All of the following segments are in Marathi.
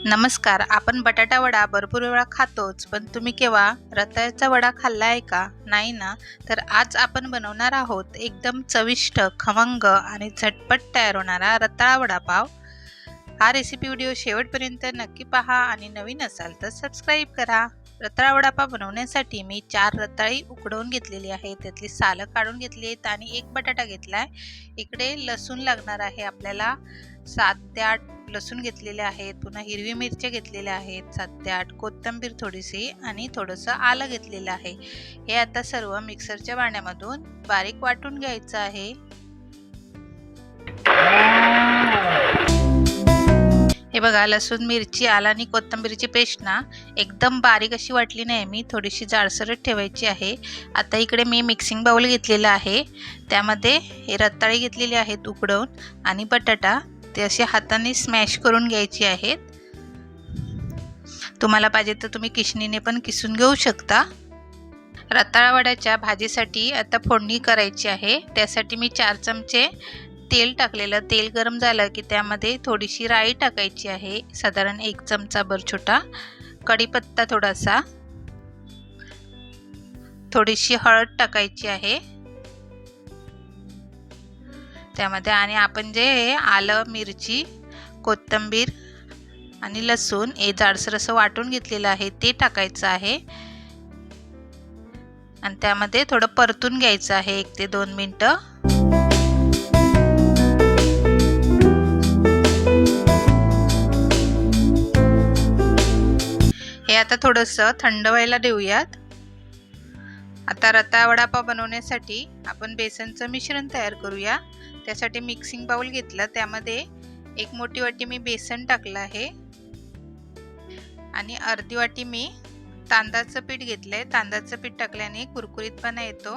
नमस्कार. आपण बटाटा वडा भरपूर वेळा खातोच, पण तुम्ही केव्हा रताळ्याचा वडा खाल्ला आहे का? नाही ना? तर आज आपण बनवणार आहोत एकदम चविष्ट, खमंग आणि झटपट तयार होणारा रताळा वडापाव. हा रेसिपी व्हिडिओ शेवटपर्यंत नक्की पहा आणि नवीन असाल तर सबस्क्राईब करा. रताळा वडापाव बनवण्यासाठी मी 4 रताळी उकडवून घेतलेली आहे, त्यातली सालं काढून घेतली आहेत आणि 1 बटाटा घेतलाय. इकडे लसूण लागणार आहे आपल्याला. 7 ते 8 लसूण घेतलेले आहेत, पुन्हा हिरवी मिरची घेतलेल्या आहेत 7 ते 8, कोथिंबीर थोडीशी आणि थोडंसं आलं घेतलेलं आहे. हे आता सर्व मिक्सरच्या भांड्यामधून बारीक वाटून घ्यायचं आहे. हे बघा, लसूण, मिरची, आलं आणि कोथिंबीरची पेस्ट ना एकदम बारीक अशी वाटली नाही, मी थोडीशी जाडसरच ठेवायची आहे. आता इकडे मी मिक्सिंग बाउल घेतलेला आहे, त्यामध्ये हे रताळी घेतलेली आहेत उकडवून आणि बटाटा ते असे हाताने स्मॅश करून घ्यायचे आहेत. तुम्हाला पाहिजे तर तुम्ही किसणीने पण किसून घेऊ शकता. रताळा वड्याच्या भाजीसाठी आता फोडणी करायची आहे. त्यासाठी मी 4 चमचे तेल टाकलेलं. तेल गरम झालं की त्यामध्ये थोडीशी राई टाकायची आहे, साधारण 1 चमचाभर छोटा, कढीपत्ता थोडासा, थोडीशी हळद टाकायची आहे त्यामध्ये, आणि आपण जे आलं, मिरची, कोथिंबीर आणि लसूण हे जाडसर असं वाटून घेतलेलं आहे ते टाकायचं आहे आणि त्यामध्ये थोडं परतून घ्यायचं आहे 1 ते 2 मिनिटं. हे आता थोडंसं थंड व्हायला देऊयात. आता रताळा वडापाव बनवण्यासाठी आपण बेसनचं मिश्रण तयार करूया. त्यासाठी मिक्सिंग बाउल घेतला, त्यामध्ये 1 मोठी वाटी मी बेसन टाकलं आहे आणि अर्धी वाटी मी तांदळाचं पीठ घेतलंय. तांदळाचं पीठ टाकल्याने कुरकुरीतपणा येतो.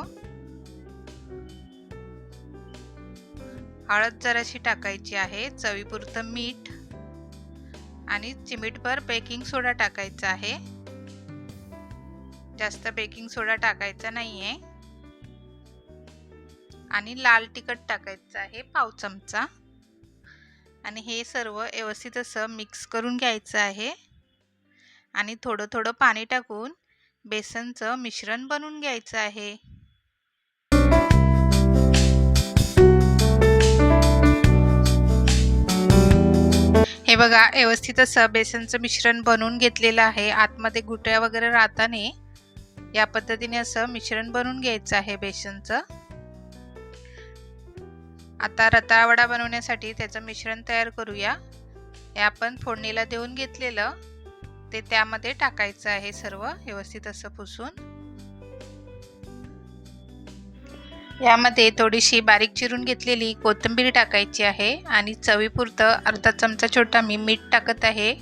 हळद जराशी टाकायची आहे, चवीपुरतं मीठ आणि चिमूटभर बेकिंग सोडा टाकायचा आहे. जास्त बेकिंग सोडा टाकायचा नाहीये. आणि लाल तिखट टाकायचं आहे 1/2 चमचा. आणि हे सर्व व्यवस्थित असं मिक्स करून घ्यायचं आहे आणि थोडं थोडं पाणी टाकून बेसनचं मिश्रण बनवून घ्यायचं आहे. हे बघा, व्यवस्थित असं बेसनचं मिश्रण बनवून घेतलेलं आहे. आतमध्ये गुठळ्या वगैरे राहता नये या पद्धतीने असं मिश्रण बनवून घ्यायचं आहे बेसनचं. आता रताळा वडा बनवण्यासाठी त्याचं मिश्रण तयार करूया. हे आपण फोडणीला देऊन घेतलेलं ते त्यामध्ये टाकायचं आहे, सर्व व्यवस्थित असं पुसून. यामध्ये थोडीशी बारीक चिरून घेतलेली कोथिंबीर टाकायची आहे आणि चवीपुरतं अर्धा चमचा छोटा मी मीठ टाकत आहे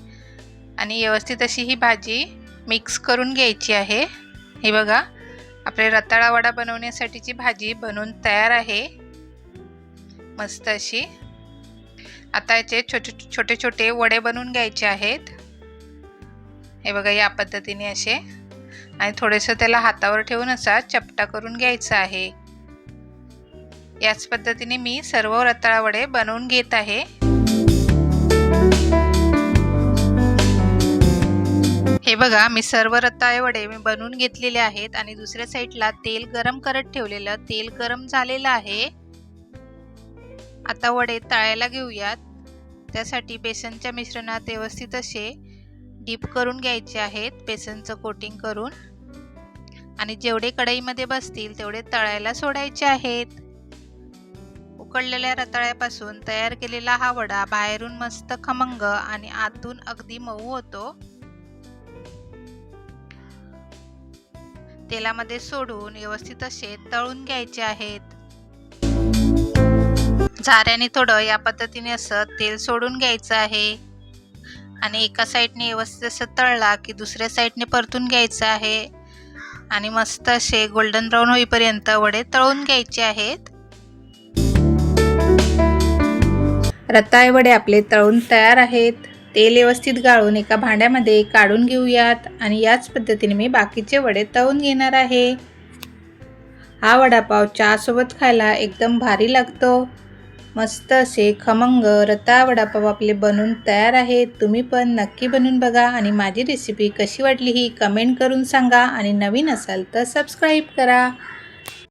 आणि व्यवस्थित अशी ही भाजी मिक्स करून घ्यायची आहे. हे बघा, आपले रताळा वडा बनवण्यासाठीची भाजी बनवून तयार आहे मस्त अशी. आता याचे छोटे छोटे वडे बनवून घ्यायचे आहेत. हे बघा, या पद्धतीने असे, आणि थोडेसे त्याला हातावर ठेवून असा चपटा करून घ्यायचा आहे. याच पद्धतीने मी सर्व रताळा वडे बनवून घेत आहे. हे बघा, मी सर्व रताळे वडे बनवून घेतलेले आहेत आणि दुसऱ्या साईडला तेल गरम करत ठेवलेलं. तेल गरम झालेलं आहे. आता वडे तळायला घेऊयात. त्यासाठी बेसनच्या मिश्रणात व्यवस्थित असे डीप करून घ्यायचे आहेत, बेसनचं कोटिंग करून, आणि जेवढे कढईमध्ये बसतील तेवढे तळायला सोडायचे आहेत. उकडलेल्या रताळ्यापासून तयार केलेला हा वडा बाहेरून मस्त खमंग आणि आतून अगदी मऊ होतो. तेलामध्ये सोडून व्यवस्थित असे तळून घ्यायचे आहेत. झाऱ्याने थोडं या पद्धतीने असं तेल सोडून घ्यायचं आहे आणि एका साईडने व्यवस्थित असं तळला की दुसऱ्या साईडने परतून घ्यायचं आहे आणि मस्त असे गोल्डन ब्राऊन होईपर्यंत वडे तळून घ्यायचे आहेत. रताळे वडे आपले तळून तयार आहेत. तेल व्यवस्थित गाळून एका भांड्यामध्ये काढून घेऊयात आणि याच पद्धतीने मी बाकीचे वडे तळून घेणार आहे. हा वडापाव चहासोबत खायला एकदम भारी लागतो. मस्त असे खमंग रताळा वडापाव आपले बनून तयार आहेत. तुम्ही पण नक्की बनवून बघा आणि माझी रेसिपी कशी वाटली ही कमेंट करून सांगा आणि नवीन असाल तर सबस्क्राईब करा.